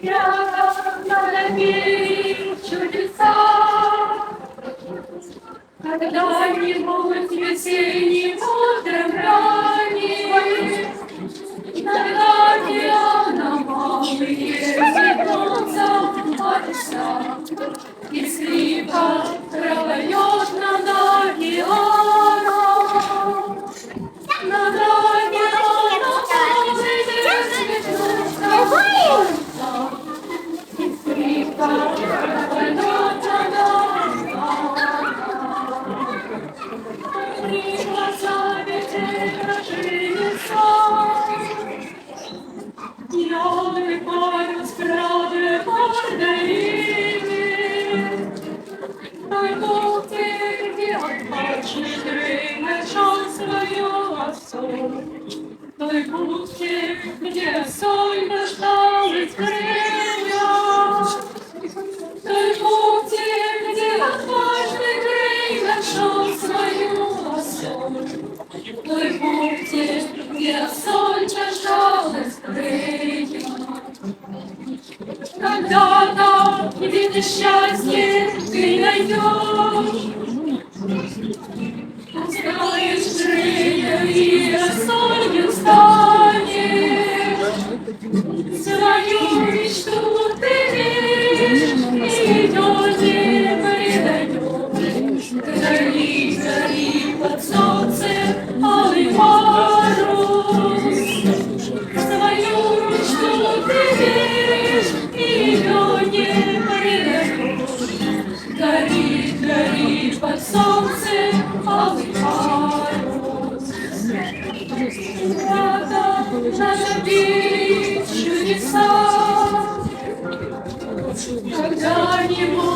Рядом надо верить в чудеса. Когда-нибудь весенним утром ранним над океаном малые зернутся паруса, и скрипка пропоет над океаном. Над океаном малые зернутся паруса, и скрипка пропоет над океаном. Белый парус крадет маргарины, той бухте, где отплачет время свою осу, той бухте, где соль дождалась время, той бухте, где отважный Грей нашел свою осу, той бухте, где соль дождалась Грея. Когда-то где-то счастье ты найдешь, узнаешь Грея и солью станешь. Свою мечту ты веришь, и не предаешь. Гори, гори под солнцем алый парус. Свою мечту ты веришь, и не предаешь. Гори, гори под солнцем алый парус. Рядом надо верить в чудеса. Когда-нибудь